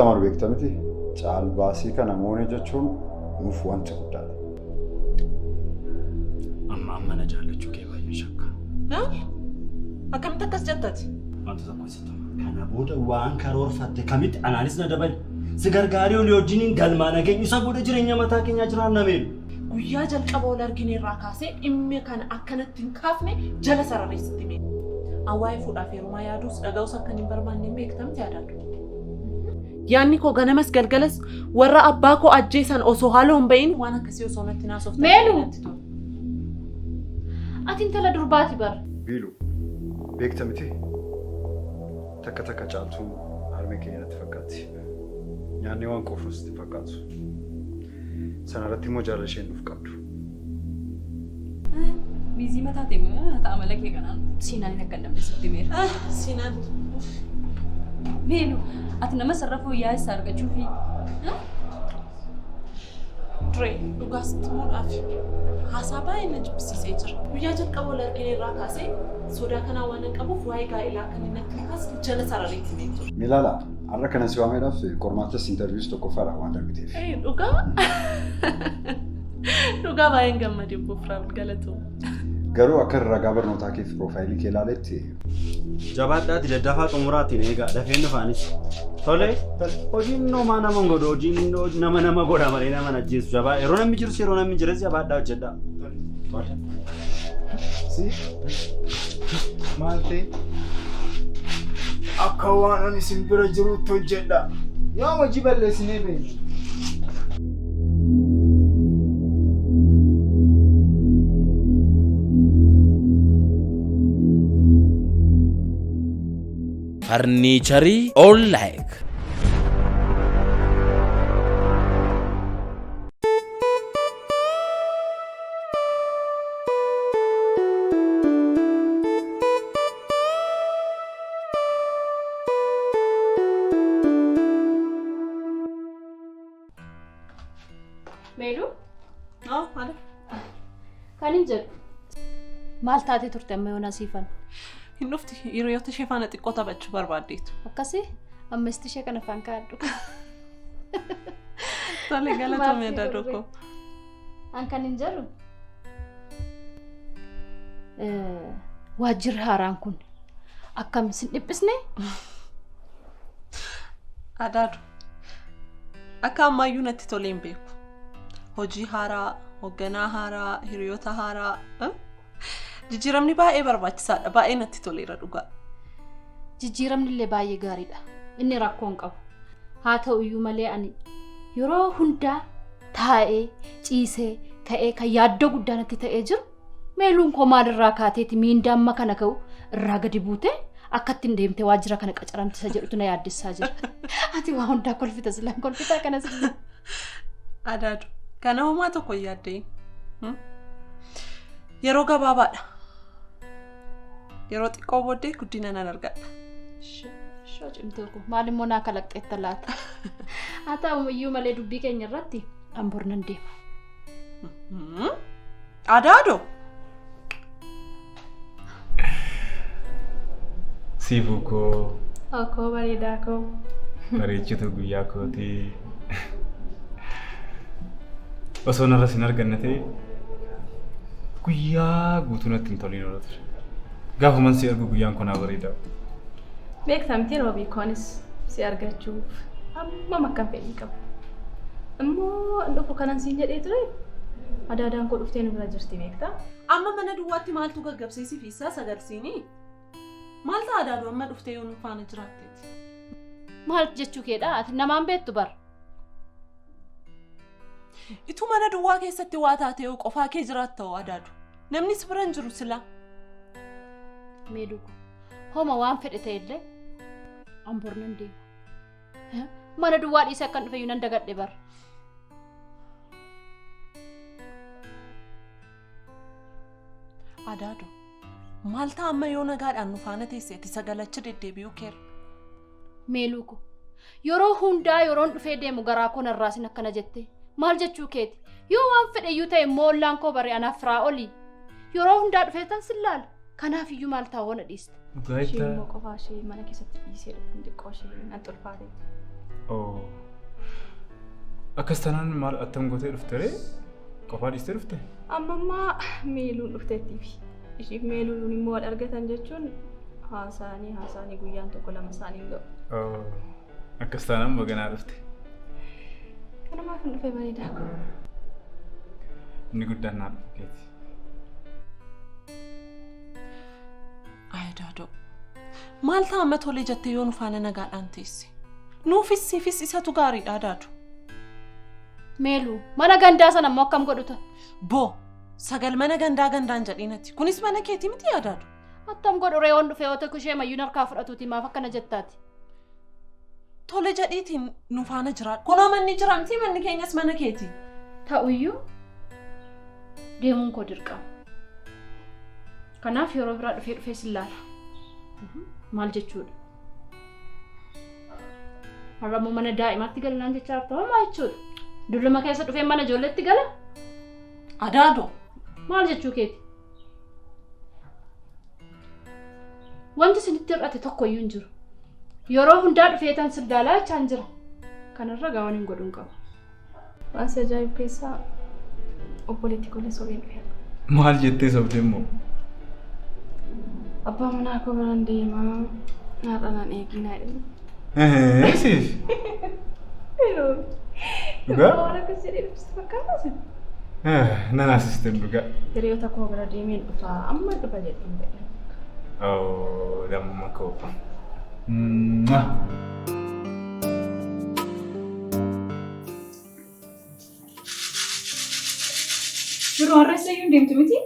sitti amanu beekta miti caalbaasii kana moonee jechuun nuuf wanti guddaadha. Amma na jaallachuu kee baay'ee shakka. Akkamitti akkas jettati? Wanta tokko sitti kana booda waan karoorfatte kamitti anaanis na dabali. Si gargaarii olii wajjiniin galmaa nageenya isa booda jireenya mataa keenyaa jiraan nameelu. Guyyaa jalqaba ol argine irraa kaasee dhimmi kana akkanatti hin kaafne jala sarareessitti mee. Awwaa'ee fuudhaaf heerumaa yaaduus dhaga'uus akka hin barbaanne beektamti yaadaadhu. Yaanni koo ganamas galgalas warra abbaa koo ajjeesan osoo haala hin bahin waan akkasii osoo natti naasoftan. Meelu! Ati intala durbaati bar. Biilu beekta miti takka takka caaltuu harmee keenya natti fakkaatti. Nyaanni waan qofuus itti fakkaatu. Sana irratti immoo jaalala isheen nuuf qabdu. Bizii mataa ta'e ta'a mala kee kanaan siinaan hin akka namni sitti meera. Siinaan. Meelu ati nama sarrafuu yaa isa argachuufi. Dure dhugaas timuudhaaf haasaa baay'ee na jibbisiisee jira. Guyyaa jalqaba ol argine irraa kaasee sodaa kanaa waan hin qabuuf waa'ee gaa'elaa kan inni natti kaasne jala sarareetti beektu. Milaala har'a kana si waameedhaaf qormaatas intarviiyuus tokkoffaadha waan darbiteef. Dhugaa? Dhugaa baay'een gammadee buufraaf galatu. Garuu akka ragaa barnootaa keef piroofaayilii kee ilaaletti Jabaadhaati daddafaa xumuraatiin eegaa dafeen dhufaanis. Tole hojiin nomaa nama godhu hojiin nama godha malee nama ajjeesu jabaa yeroo namni jirus yeroo namni jiras jabaadhaa hojjedhaa. Si maal ta'e akka waan ani isin bira jirutti hojjedha. Yoo hojii balleessinee beekna. Furniture all like. Meelu? Maali? Kan hin jedhu. Maal taatee turte amma yoona siifan? Hin dhufti hiriyoota ishee faana xiqqoo taphachuu barbaaddeetu. Akkasii ammeesti ishee kana afaan kaadhu. Tole galatoomi adda tokko. An kan hin jedhu. Waajjirri haaraan kun akkam sin dhiphisne? Adaadu. Akka ammayyuu natti tolee hin beeku. Hojii haaraa, hoogganaa haaraa, hiriyoota haaraa. Jijjiiramni baay'ee barbaachisaadha. Baay'ee natti toleera dhugaa. Jijjiiramni illee baay'ee gaariidha. Inni rakkoo hin qabu. Haa ta'u iyyuu malee ani yeroo hundaa taa'ee, ciisee, ka'ee kan yaaddoo guddaa natti ta'ee jiru. Meeluun koo maalirraa kaateeti miindaa amma kana ka'u irraa gadi buutee akkatti hin deemtee waajjira kana qacaramtisa jedhutu na yaaddessaa jira. Ati waa hundaa kolfita silaan kolfitaa kanas. Adaadu. Kana homaa tokko hin yaaddeen. Yeroo gabaabaadha. Yeroo xiqqoo booddee guddina nan argadha. Shoo cimtuu kun maal immoo naa kalaqxeetta laata? Haa ta'u iyyuu malee dubbii keenya irratti ambor nan deema. Adaadoo. Siifuu koo. Akkoo bareedaa koo. Bareechitu guyyaa kooti. Osoo narra sin arganne ta'e guyyaa guutuu natti hin toliin oola ture. Gaafuman si argu guyyaan kun bareeda. Beektamtiin wabii koonis si argachuuf amma akkam fedhii qabu. Immoo dhufu kanan siin jedhee ture adaadaan koo dhuftee nu bira jirti beektaa? Amma mana duwwaatti maaltu gaggabsiisi fi isaa sagalsiini? Maal ta'a adaaduu amma dhuftee yoo nu faana jiraatteeti? Maal jechuu keedha? Ati namaan beektu bara. Itu mana duwwaa keessatti waa taatee yoo qofaa kee jiraatta hoo adaadu. Namni si bira hin jiru silaa. Meeduku. Homa waan fedhe ta'ellee ambor nan deema. Mana duwwaa dhiisee akkan dhufeyyuu nan dagadhe bara. Adaadu. Maal ta'a amma yoo nagaadhaan nu faana teesseeti sagalacha deddeebi'uu keera. Meeluku. Yeroo hundaa yeroon dhufee deemu garaa koo narraasin akkana jettee. Maal jechuu keeti? Yoo waan fedheyyuu ta'e moollaan koo bare anaaf firaa oli. Yeroo hundaa dhufee tan sillaala. Kanaaf iyyuu maal ta'a woona dhiiste. Ishee immoo qofaa ishee mana keessatti dhiisee dhufu xiqqoo ishee nan xulfaate. Oh. Akkastanaan maal attam gootee dhufte? Qofaa dhiistee dhufte? Amma meeluun dhufteettiifi. Ishiif meeluun immoo wal argatan jechuun haasaanii guyyaan tokko lama isaanii ga'u. Oh. Akkastanaan baganaa dhufte. Kanamaaf hin dhufe bareedaa kun. Inni guddaan naa dhufu keeti. Aydaadoo. Maal ta'a amma tolee jettee yoo nu faana nagaadhaan teesse? Nuufis siifis isatu gaariidha Adaadoo. Meeluu mana gandaa sana immoo akkam godhuta? Boo sagal mana gandaan jedhiinatti. Kunis mana keetii miti Adaadoo. Attam godhu reewoon dhufe yoo ta'u ishee mayyuun harkaa fudhatuuti maaf akkana jettaati? Tole jedhiitiin nu faana jiraadha. Kunoo manni jiraamti manni keenyas mana keetii. Ta'uyyuu deemuun koo dirqama. Kanaaf yeroo biraa dhufee sillaala. Maal jechuudha? Har'ammoo mana daa'imaatti galinaan jechaa jirtu maal jechuudha? Dulluma keessa dhufee mana ijoolleetti gala? Adaadoo. Maal jechuu keeti? Wanti isinitti hir'ate tokkoyyuu hin jiru. Yeroo hundaa dhufee tan sirdaalaa jechaan jira. Kanarra gaawwan hin godhuun qaba. Waan si ajaa'ibu keessaa obboleetti golee sobeen dhufe. Maal jettee sobde immoo? Abbaa manaa koo biraan deemaa naadhaan eeginaa jedhama. Siif? Yeroo. Dhugaa? Waan akkas jedhee dhufti fakkaata. Nan asisten dhugaa. Hiriyoota koo bira deemeen dhufa amma dhufa jedheen bedhe. Oh, damma koo. Yeroo har'eessayyuu hin deemtu miti?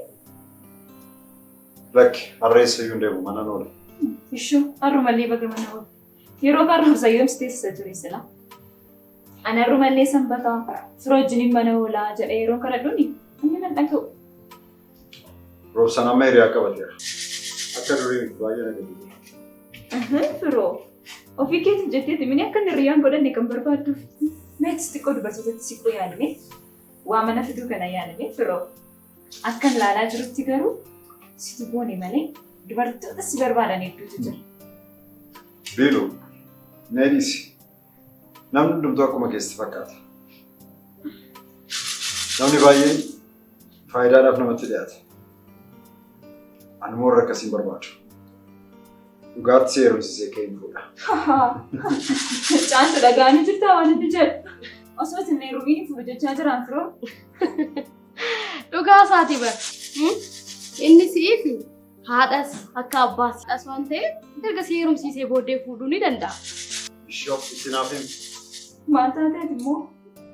Lakki har'eessayyuu hin deemu mana noole. Ishuu har'umallee baga mana oolu. Yeroo har'umasayyuu teessisa ture sila. Ani har'umallee sanbataa sira wajjiniin mana oolaa jedhee yeroo kana dhuni inni nan dhaga'u. Roobsaan amma hiriyaa qabateera. Akka durii baay'ee nagadi. Firoo ofii keetti jetteeti mini akka hiriyaan godhanne kan barbaadduuf. Meetis xiqqoo dubartootatti siquu yaadne waa mana fiduu kana yaadne firoo akka ilaalaa jirutti garuu situ boone malee dubartoota si barbaadan hedduutu jira. Biiluu, needhiisi. Namni hundumtuu akkuma keessatti fakkaata. Namni baay'een faayidaadhaaf namatti dhiyaata. Ani immoo warra akkasiin barbaadu. Dhugaatti si heerumsisee ka'een fuudha. Caantu dhagaanii jirtaa waan inni jedhu. Osoo isin heerumiin fuudhu jechaa jiraan firoo. Dhugaa isaatii bara. Inni si'iifi haadhas akka abbaas waan ta'eef erga si heerumsiisee booddee fuudhuu ni danda'a. Ishoo itti naaf himi. Maal taateef immoo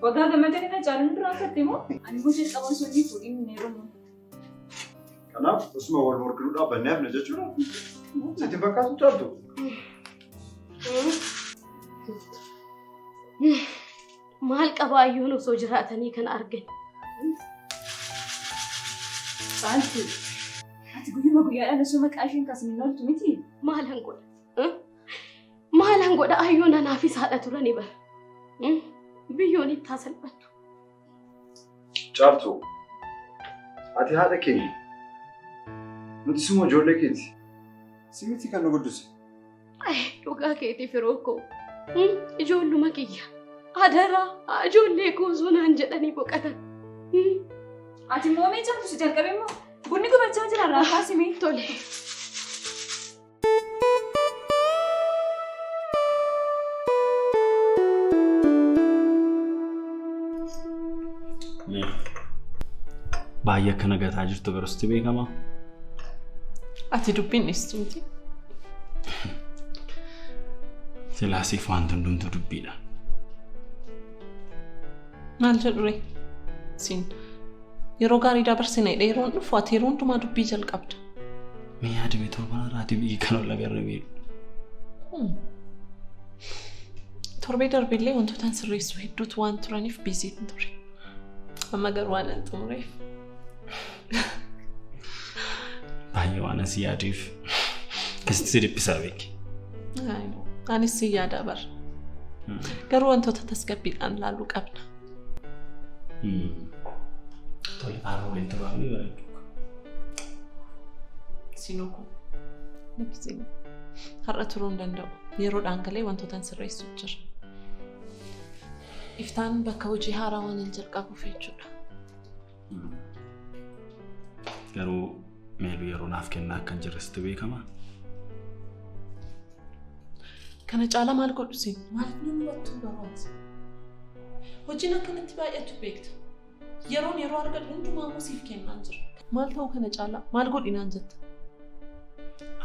waggaa gammadanii na caaluun duraa uffatte immoo ani immoo jalqaban sunii fuudhiin hin heerumu. Kanaaf osuma wal morkiduu dhaabannee hafne jechuudha. Sitti fakkaatu taatu. Maal qabaayyuun osoo jiraatanii kan argan. Caaltu ati guyyuma guyyaadhaan osoo maqaa isheen kaasanii hin ooltu miti? Maalan godha? Maalan godha ayyuun anaafis haadha turani bara. Biyyoon itti salphattu. Caaltu. Ati haadha keenya. Nuti immoo ijoollee keeti. Simiti kan nu guddise. Dhugaa keetii firoo koo. Ijoolluma kiyya. Adaraa ijoollee koo osoo naan jedhanii boqotan. Ati immoo mee caaltu si jalqabe immoo bunni gubachaa jira irraa kaasimee. Tole. Baay'ee akkana gataa jirtu garuu beekamaa. Ati dubbiin dhiistu miti. Silaasiif wanti hundumtuu dubbiidha. Maal jedhure? Siin yeroo gaarii dabarsine dheeroon dhufu ati yeroo hundumaa dubbii jalqabda. Mee yaadame torban irraa dibbii kan ol agarre beeku. Torbee darbeellee wantoota sirreessu hedduutu waan turaniif biizii ture. Amma garuu waan hin xumureef. Baay'ee waan asii yaaduuf akkasitti si dhiphisaa beeki. Anis si yaada bara. Garuu wantoota tasgabbiidhaan laaluu qabna. Tole haala waliin taphaamu bareedu. Sinuku. Har'a turuu hin danda'u. Yeroodhaan galee wantoota sirreessu jira. Iftaan bakka hojii haaraa waan hin jalqabuuf jechuudha. Garuu meeluu yeroo naaf kennaa akka hin jirretti beekama. Kana caalaa maal godhusi? Maaliif nuyi wattuu barbaachisa? Hojiin akkanatti baay'atu beekta. Yeroo argadhu hundumaa musiif kennaan jira. Maal ta'uu kana caalaa maal godhinaan jetta?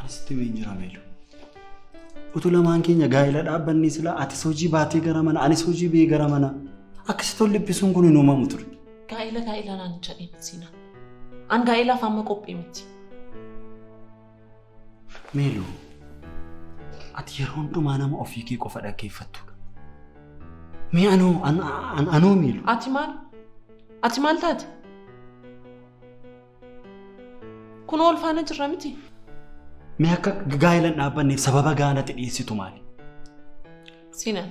Asitti meenjira meeluu. Utuu lamaan keenya gaa'ela dhaabbanni sila atis hojii baatee gara mana anis hojii bee gara mana akkasitti ol libbisuun kun hin uumamu ture. Gaa'ela naan jedhee mitiina. An gaa'elaaf amma qophii miti. Meeluu ati yeroo hundumaa nama ofii kee qofa dhaggeeffattudha. Mee anoo Meeluu. Ati maal taate? Kun ol faana jirra miti. Mee akka gaa'ela dhaabbanneef sababa gaanatti dhiyeessitu maali? Sinan.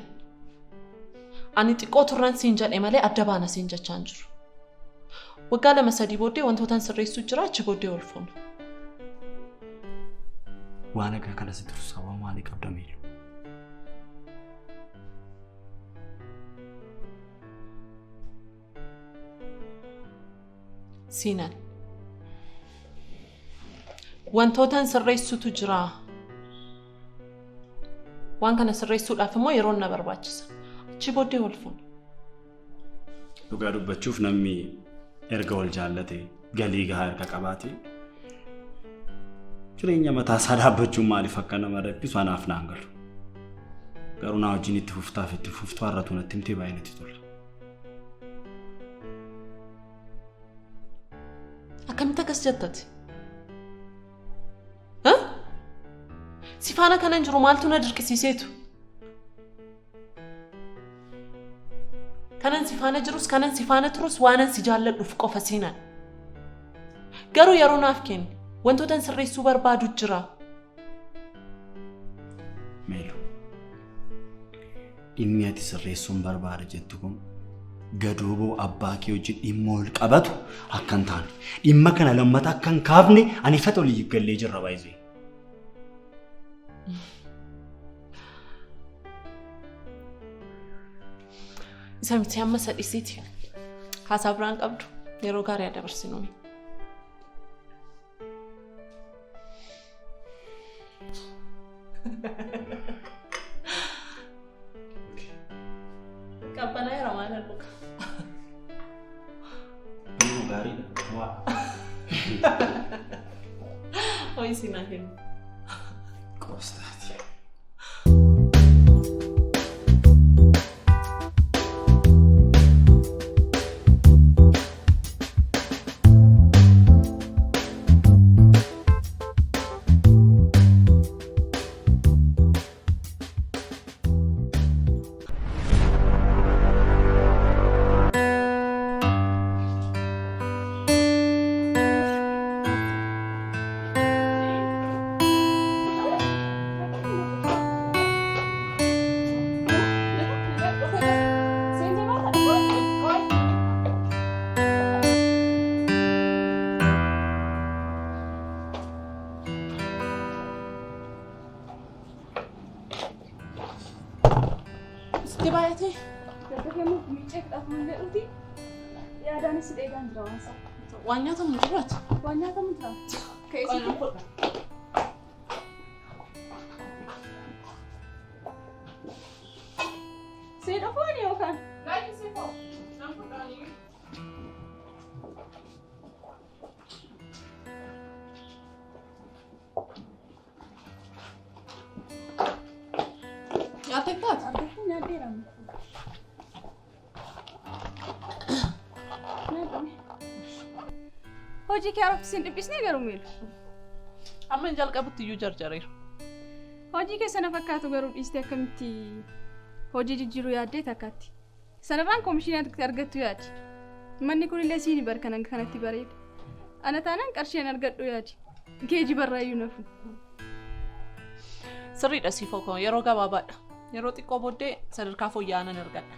Ani xiqqoo turran siin jedhe malee adda baana siin jechaan jiru. Waggaa 2-3 booddee wantootaan sirreessuu jira achi booddee ol fuuna. Waan akka kana sitti sababa maalii qabda Meeluu? Sinan. Wantootaan sirreessuutu jira. Waan kana sirreessuudhaaf immoo yeroon na barbaachisa. Achi booddee ol fuuna. Dhugaa dubbachuuf namni erga wal jaallate galii gahaa erga qabaate jireenya mataa isaa dhaabbachuun maaliif akka nama rakkisu anaaf naan galu. Garuu naa wajjin itti fuftuu har'atu natti himtee baay'ee natti tola. Akkamitti akkas jettati? Sifaana kanan jiru maaltu na dirqisiiseetu? Kanan sifaana jirus kanan sifaana turus waanan si jaalladhuuf qofa Sinan. Garuu yeroo naaf kenni wantootaan sirreessuu barbaadu jira. Meeluu. Dhimmi ati sirreessuun barbaada jettu kun gadooboo abbaa kee wajjin dhimma ol qabatu akka hin taane dhimma kana lammata akka hin kaafne ani fata olii gallee jirra baay'ee. Isa miti amma sadhiisiiti. Haasaa biraan qabdu yeroo gaarii dabarsinuuni. Kampana era mana buka. Gaarii waa. Oi Sinan. Costa. Dibayati. Kamu micek tak mana uti? Ya ada nasi degan drama. Wanya tuh muncrat. Wanya tuh muncrat. Kayak sih. Saya dah punya ni kan? Lagi sih kok. Nampak tak ni? Ya tepat. Nanti ram. Hojii kee arafsiin dhiphisnee garuu miidha. Amma hin jalqabutti iyyuu jarjareera. Hojii kee sana fakkaatu garuu dhiistee akkamitti hojii jijjiiruu yaaddee takkaatti. Sanarraan koomishinii argattu yaadi. Manni kunillee siini barkanan kanatti bareeda. Ana taanaan qarsheen argadhu yaadi. Geejibarraa iyyuu nafu. Sirriidha siifoo koo yeroo gabaabaadha. Yeroo xiqqoo booddee sadarkaa fooyya'aan argadha.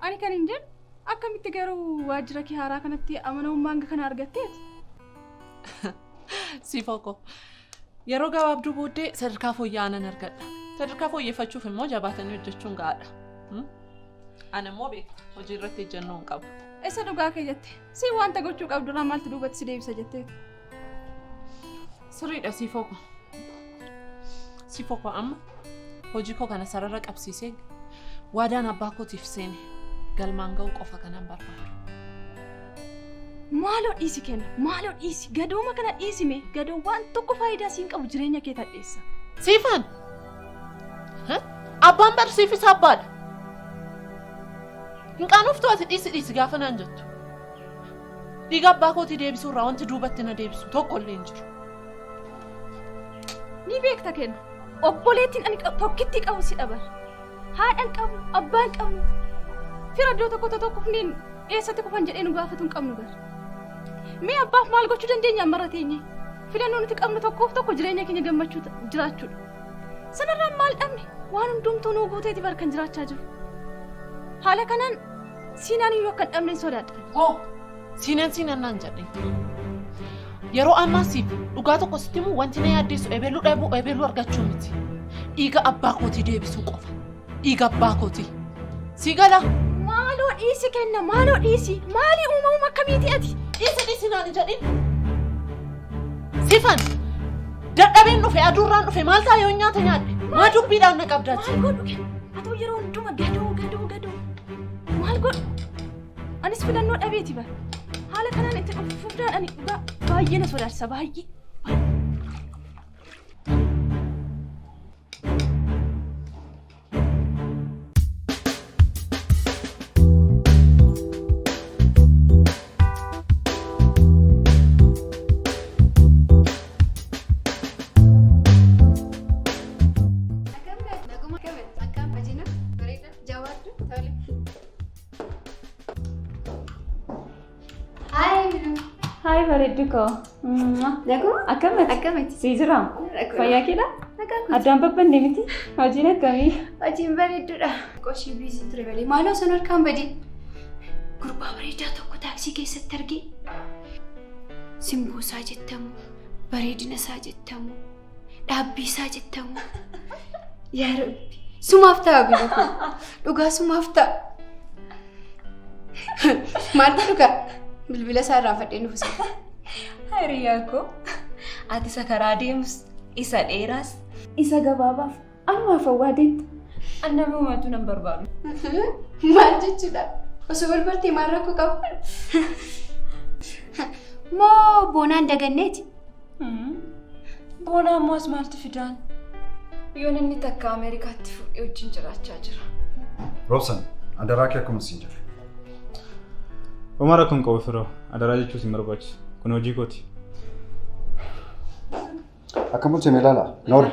Ani kan hin jedhu akkamitti garuu waajjira kee haaraa kanatti amanamummaan kana argatteeti? Siifoo koo yeroo gabaabduu booddee sadarkaa fooyya'aan argadha. Sadarkaa fooyyeffachuuf immoo jabaatanii hojjechuun gahaadha. Ani immoo beekta hojii irratti ejjennoo hin qabu. Isa dhugaa kee jette. Si wanta gochuu qabdu irraa maaltu duubatti si deebisa jettee. Sirriidha siifoo ko. Siifoo ko amma hojii koo kana sarara qabsiisee waadaan abbaa kootiif seene galmaan ga'uu qofa kanan barbaadu. Maaloo dhiisi kenna. Maaloo dhiisi. Gadooma kana dhiisime. Gadoo waan tokko faayidaa siin qabu jireenya kee tadheessa. Siifan. Abbaan barsiifis abbaadha. Hin qaanuftu ati dhiisi gaafa naan jettu. Dhiiga abbaa kootii deebisuu irraa wanti duubatti na deebisu tokko illee hin jiru. Ni beekta kenna. Obboleettiin ani tokkitti qabu si dhaban. Haadhaan qabu, abbaan qabu. Fira iddoo tokko kunniin eessatti kufan jedhee nu gaafatu hin qabnu bara. Mee abbaaf maal gochuu dandeenya amma teenye? Filannoo nuti qabnu tokko jireenya keenya gammachuu jiraachuudha. Sanarraan maal dhabne? Waan hundumtuu nuu guuteeti bara kan jiraachaa jiru. Haala kanaan siinaan iyyuu akka hin dhabne sodaadha. Hoo! Siinaan naan jedhe. Yeroo ammaa siif dhugaa tokko sitti immoo wanti na yaaddeessu eebeluu dhabuu eebeluu argachuu miti. Dhiiga abbaa kootii deebisuu qofa. Dhiiga abbaa kootii. Si gala. Maaloo dhiisi kenna. Maaloo dhiisi. Maalii uumamuma akkamiiti ati? Dhiisi naan jedhin. Sifan. Dadhabeen dhufe aduurraan dhufe maal ta'a yoo nyaata nyaadhe? Maa dubbiidhaan na qabdaati? Maal godhu kenna? Atoo yeroo hunduma gadoo. Maal godhu? Anis filannoo dhabeeti bara. Haala kanaan itti dhufuudhaan ani baay'ee na sodaachisa baay'ee. Hai bareedduko. Akkamatti? Si jiraa? Fayyaa keedha? Addaan babbanne miti? Hojiin akkamii? Hojiin bareedduudha. Qoshii biizii ture malee maaloo sun harkaan badii. Gurbaa bareedaa tokko taaksii keessatti argee. Simbuusaa jettamu, bareedina isaa jettamu, dhaabbii isaa jettamu. Yaa Rabbi, sumaaf ta'a biyya kun. Dhugaa sumaaf ta'a. Maaltu dhugaa? Bilbila isaa irraan fadhee nuuf isa. Hiriyaa koo. Ati isa karaa deemus, isa dheeraas, isa gabaabaaf anumaaf hawwaa deemta. Ani nama uummatu nan barbaadu. Maal jechuudha? Osoo barbaadde maal rakkoo qabu? Moo boonaan daganneeti? Boonaa ammoo as maaltu fidaan? Yoon inni takka Ameerikaatti fuudhee wajjin jiraachaa jira. Roobsan, adaraa kee akkuma siin jedhe. Omar akkam qabu firoo adaraa jechuun sin barbaachisu. Kun hojii kooti. Akkam bulchee ilaala. Noor.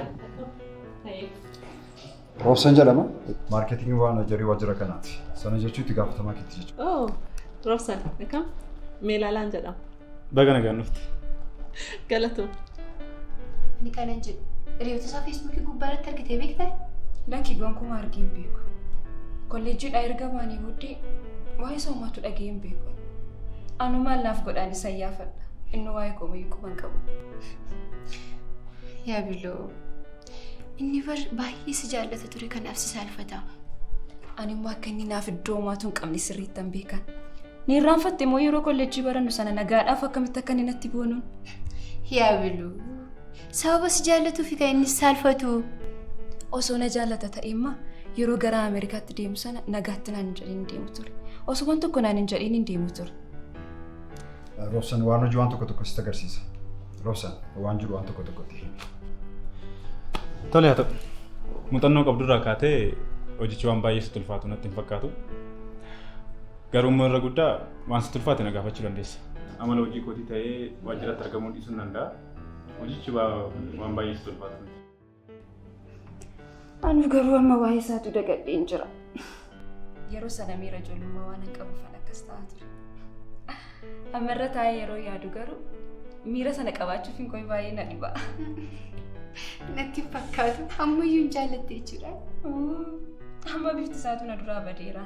Roobsan jedhama. Maarketingii waan hojjerii waajjira kanaati. Sana jechuun itti gaafatamaa keetti jechuudha. Oh, Roobsan, akkam? Meelaalaan jedhama. Baga nagaan dhufte. Galatoo. Ani kanan jedhu. Hiriyoota isaa Feesbuukii gubbaarratti argitee beektaa? Lakki gonkumaa argeen beeku. Kolleejjiidhaa erga baanii booddee waa'ee soomatu dhageen beeku. Anumaan naaf godhaan isa yaafadha. Inni waa'ee koomayyuu quban qabu. Yaa biloo. Inni baay'ee si jaallata ture kanaaf si saalfatama. Ani immoo akka inni naaf iddoo homaatu hin qabne sirriittan beekan. Ni irraanfatte moo yeroo kolleejjii barannu sana nagaadhaaf akkamitti akka inni natti boonuun? Yaa biloo. Sababa si jaallatuufi kan inni saalfatu. Osoo na jaallata ta'eemma yeroo gara Ameerikaatti deemu sana nagaatti naan hin jedhin deemu ture. Osoo waan tokko naan hin jedhin hin deemu ture. Roobsan waan hojii waan tokko sitti agarsiisa. Roobsan waan jiru waan tokkotti himi. Tole haa ta'u. Muuxannoo qabdurraa kaatee hojichi waan baay'ee sitti ulfaatu natti hin fakkaatu. Garuu immoo irra guddaa waan sitti ulfaate na gaafachuu dandeessa. Amala hojii kootii ta'ee waajjiratti argamuu dhiisuu ni danda'a. Hojichi waan baay'ee sitti ulfaatu. Anu garuu amma waa'ee isaatu dagadheen jira. Yeroo sana miira ijoollummaa waan hin qabuuf akkas ta'aa ture. Ammarra taa'ee yeroo yaadu garuu miira sana qabaachuuf hin koyi baay'ee na dhiba. Natti fakkaatu ammayyuu hin jaallatte jechuudha. Amma bifti isaatu na duraa badeera.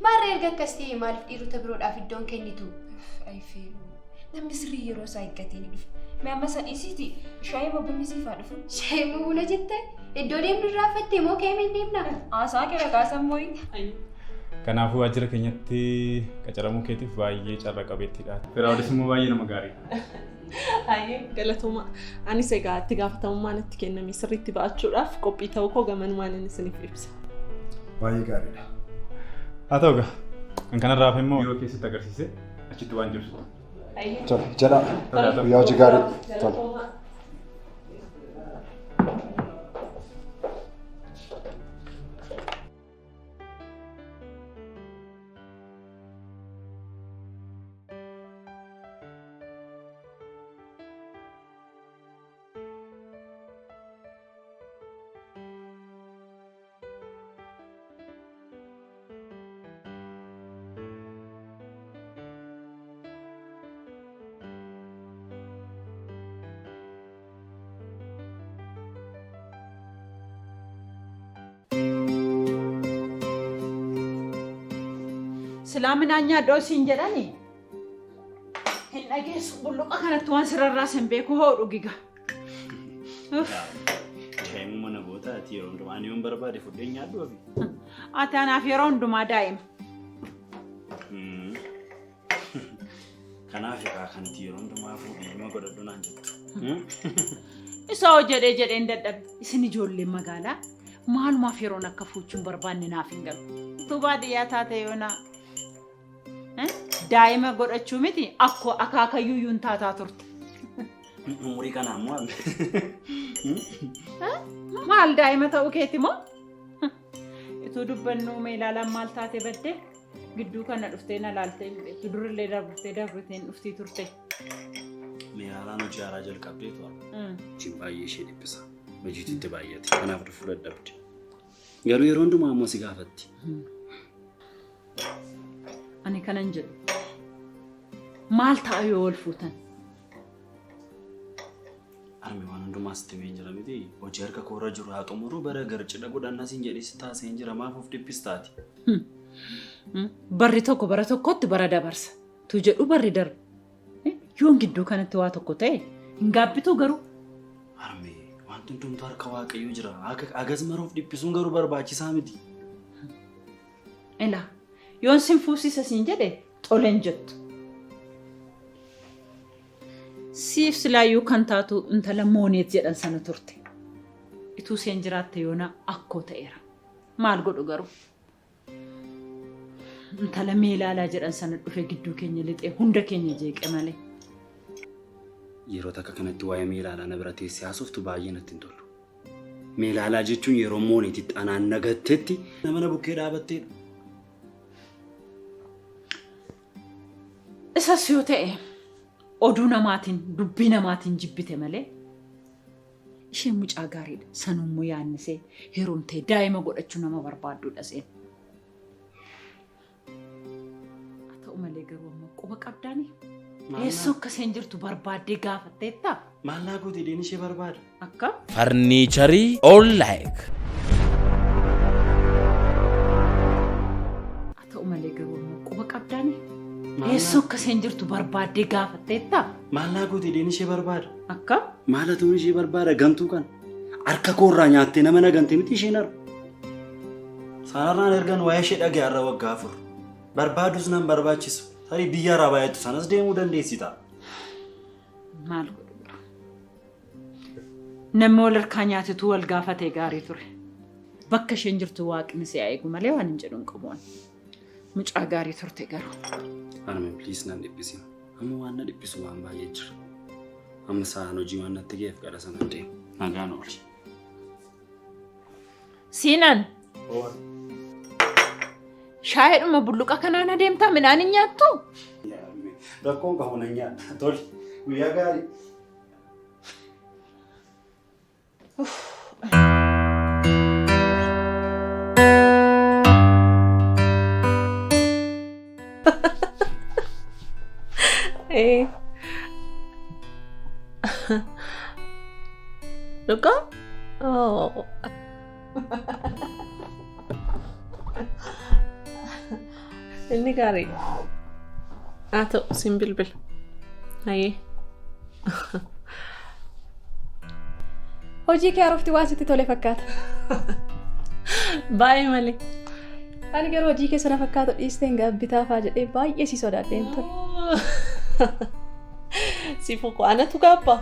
Maarra erga akkas ta'e maaliif dhiirota biroodhaaf iddoon kennitu? Ayifeelu. Namni sirrii yeroo isaa eeggatee ni dhufa. Mee amma sadhiisiiti shaayii bunni siifaa dhufu. Shaayii buna jettee iddoo deemnu irraa fattee moo keemee deemna? Haasaa kee ragaasan mooyi. Kanaafuu waajjira keenyatti qacaramuu keetiif baay'ee carraa qabeettiidha. Firaa'oodis immoo baay'ee nama gaariidha. Hayyee galatoomaa. Anis egaa itti gaafatamummaan itti kenname sirriitti ba'achuudhaaf qophii ta'uu koo gamanumaan inni isiniif ibsa. Baay'ee gaariidha. Haa ta'u egaa kan kanarraaf immoo yeroo keessatti agarsiise achitti waan jirtu. Jala guyyaa hojii gaarii. Tola. Islaaminaa doosiin jedhani hin dhageessu bulluqa kanatti waan sirarraa sin beeku hoo dhugiga. Daa'imman mana gootaati yeroo hundumaa ani yoon barbaade fudhee nyaadhu ofi. Ati anaaf yeroo hundumaa daa'ima. Kanaaf egaa kanatti yeroo hundumaa fuudhee nama godhadhu naan jettu. Isa hoo jedheen dadhabe isin ijoolleen magaalaa maalumaaf yeroon akka fuuchuun barbaanne naaf hin galu. Tubaa dhiyyaa taate yoonaa. Daa'ima godhachuu miti akkoo akaakayyuu yuun taataa turte. Umurii kana ammoo maal daa'ima ta'uu keeti moo? Ituu dubbannuu mee ilaalan maal taate baddee gidduu kana dhuftee na laaltee midheetu durillee darbiteen dhuftii turte. Meeshaalaan hojii haaraa jalqabdeetu arga. Isin baay'ee ishee dhiphisa. Hojiitti baay'ate. Kanaaf dhufuu dadhabde. Garuu yeroo hundumaa ammoo si gaafatti. Ani kanan jedhu maal ta'a yoo wal fuutan? Armi waan hundumaas itti been jira miti. Hojii harka koorra jiru haa xumuru bara gara cidha godhannaa siin jedhee si taaseen jira maaf of dhiphistaati? Barri tokko bara tokkotti bara dabarsa. Tu jedhu barri darba. Yoon gidduu kanatti waa tokko ta'e hin gaabbitu garuu. Armi wanti hundumtuu harka waaqayyoo jira. Agas maroof dhiphisuun garuu barbaachisaa miti. Ilaa. Yoon sin fuusisa siin jedhe toleen jettu. Siif silaayyuu kan taatu intala mooneet jedhan sana turte. Ituu seen jiraatte yoona akkoo ta'eera. Maal godhu garuu? Intala meelaalaa jedhan sana dhufe gidduu keenya lixee hunda keenya jeeqe malee. Yeroo takka kanatti waa'ee meelaalaa na bira teessee haasoftu baay'ee natti hin tolu. Meelaalaa jechuun yeroo mooneetitti anaan nagattetti nama na bukkee dhaabatteedha. Isas yoo ta'e oduu namaatiin dubbii namaatiin jibbite malee isheen mucaa gaariidha. Sanummoo yaannisee heerumtee daa'ima godhachuu nama barbaadduudha seen. Haa ta'u malee garuu ammoo quba qabdaani. Eessoo akka isheen jirtu barbaaddee gaafatteetta? Maallaa gootee deemee ishee barbaada. Akka? Farniicharii All-like. Haa ta'u malee garuu ammoo quba qabdaani. Eessoo akka isheen jirtu barbaaddee gaafatteetta? Maallaa gootee deemee ishee barbaada. Akka? Maala ta'uun ishee barbaada gantuu kan harka koorraa nyaattee nama nagante miti isheen argu. Sanarraan ergan waa'ee ishee dhagee har'a waggaa afur. Barbaadus nan barbaachisu. Tarii biyya irraa baay'attu sanas deemuu dandeessi ta'a. Maal godhu? Namni wal harkaa nyaatetu wal gaafatee gaarii ture. Bakka isheen jirtu waaqni si eegu malee waan hin jedhuun qabuun. Mucaa gaarii turte garuu. Aname please nan dhiphisi. Amma waan na dhiphisu waan baay'ee jira. Amma sa'aan hojii waan natti ga'eef gara sana deemu. Nagaan ooli. Siinan. Shaayidhuma bulluqa kanaan adeemtaa midhaan hin nyaattu? Rakkoon qabu nan nyaata. Toli. Guyyaa gaarii. Luka? Oh. Inni gaarii. Haa ta'u siin bilbil. Hayyee. Hojii kee haarofti waan sitti tole fakkaata. Baay'ee malee. Ani garuu hojii keessa na fakkaatu dhiisteen gaabbitaa fa'aa jedhee baay'ee si sodaadheen ture. Si fuku anatu gaabba.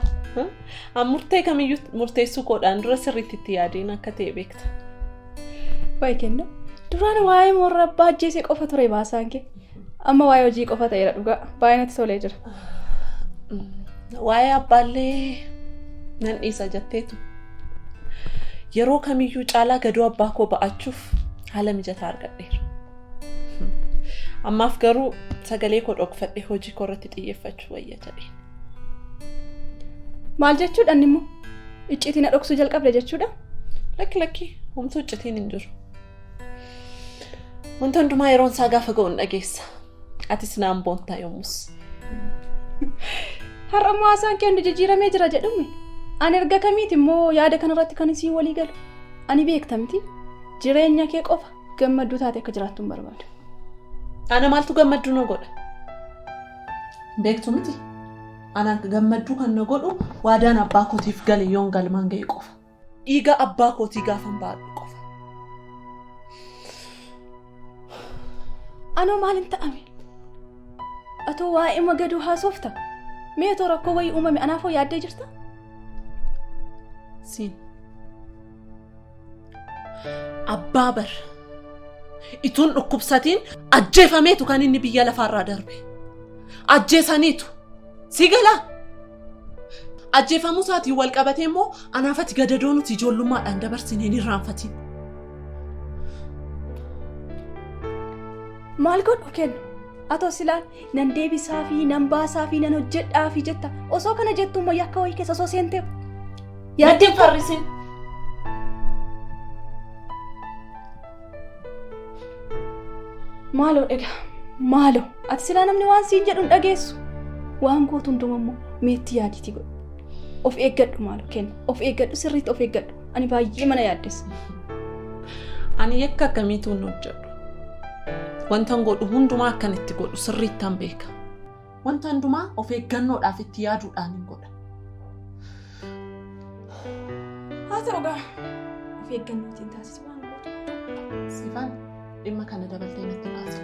Murtee kamiyyuu murteessuu koodhaan dura sirriitti itti yaadeen akka ta'e beekta. Wayi kenna. Duraan waa'ee moorra abbaa ajjeesee qofa ture baasaan kee. Amma waa'ee hojii qofa ta'eera dhugaa. Baay'ee natti tolee jira. Waa'ee abbaallee nan dhiisa jetteetu. Yeroo kamiyyuu caalaa gadoo abbaa koo ba'achuuf haala mijataa argadheera. Ammaaf garuu sagalee koo dhokfadhee hojii koo irratti xiyyeeffachuu wayya jedheen. Maal jechuudhaan immoo icciitii na dhoksuu jalqabde jechuudha? Lakki homtuu icciitiin hin jiru. Wanta hundumaa yeroon isaa gaafa ga'u hin dhageessa. Atis naan boontaa yommus. Har'a immoo haasaan kee hundi jijjiiramee jira jedhume. Ani erga kamiiti immoo yaada kanarratti kan isii walii galu. Ani beekta miti jireenya kee qofa gammadduu taate akka jiraattu hin barbaadu. Ana maaltu gammadduu na godha? Beektu miti. Ana gammadduu kan na godhu waadaan abbaa kootiif gale yoon galmaan ga'e qofa. Dhiiga abbaa kootii gaafan baadhu qofa. Anoo maal hin ta'ame? Atoo waa'ee magaduu haasofta? Mee otoo rakkoo wayii uumame anaafoo yaaddee jirta? Siin. Abbaa bar. Ituun dhukkubsatiin ajjeefameetu kan inni biyya lafaarraa darbe. Ajjeesaniitu. Si galaa? Ajjeefamuu isaatiin wal qabatee immoo anaafati gadadoo nuti ijoollummaadhaan dabarsineen irraanfatiin. Maal godhu kennu? Atoo silaan nan deebisaa fi nan baasaa fi nan hojjedhaa fi jetta osoo kana jettu immoo yakka wayii keessa osoo seentee. Yaaddeen farrisin. Maaloo dhagaa maaloo ati silaa namni waan siin jedhu hin dhageessu. Waan gootu hunduma immoo meetti yaadiitii godhu. Of eeggadhu maaloo kennu of eeggadhu sirriitti of eeggadhu ani baay'ee mana yaaddessa. Ani yakka akkamiitu hin hojjedhu. Wantan godhu hundumaa akkan itti godhu sirriittan beeka. Wanta hundumaa of eeggannoodhaaf itti yaaduudhaan hin godha. Haa ta'u gaa of eeggannootiin taasisu waan godhu. Sifaan dhimma kana dabaltee natti kaase.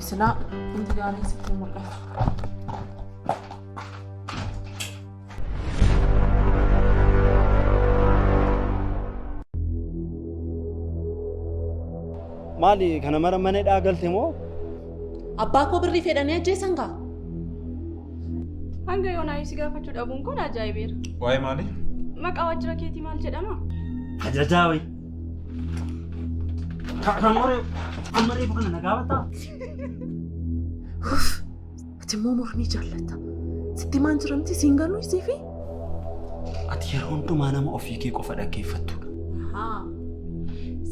Silaa wanti gaariin sitti mul'atu. Maali kana mara mana galte moo? Abbaa koo birrii fedhanii ajjeesan gaa? Hanga yoonaa si gaafachuu dhabuun kun ajaa'ibeera. Waa'ee maali? Maqaa waajjira keetii maal jedhama? Ajajaa wayi. Kan moree bukan na gaafata. Ati immoo mormii jaallata. Sitti maan jiramti siin galuu isii fi? Ati yeroo hundumaa nama ofii kee qofa dhaggeeffattudha. Haa.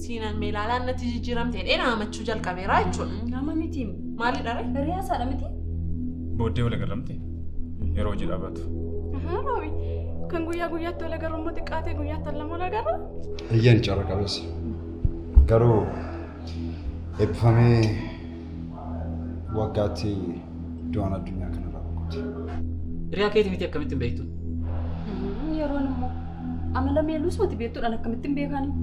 Siinan meelaalaan natti jijjiiramtee dheeraa amachuu jalqabeeraa jechuudha. Nama miti. Maalidha ree? Hiriyaasaadha miti. Booddee wal agarramte yeroo hojii dhaabatu. Roobi kan guyyaa guyyaatti wal agarru immoo xiqqaatee guyyaatti lama wal agarra. Iyyaan carra qabeessa. Garuu eebbifamee waggaatti du'aan addunyaa kanarraa boqote. Hiriyaa keetii miti akkamittiin beektu? Yeroon immoo amala meelluus mati beektuudhaan akkamittiin beekanii?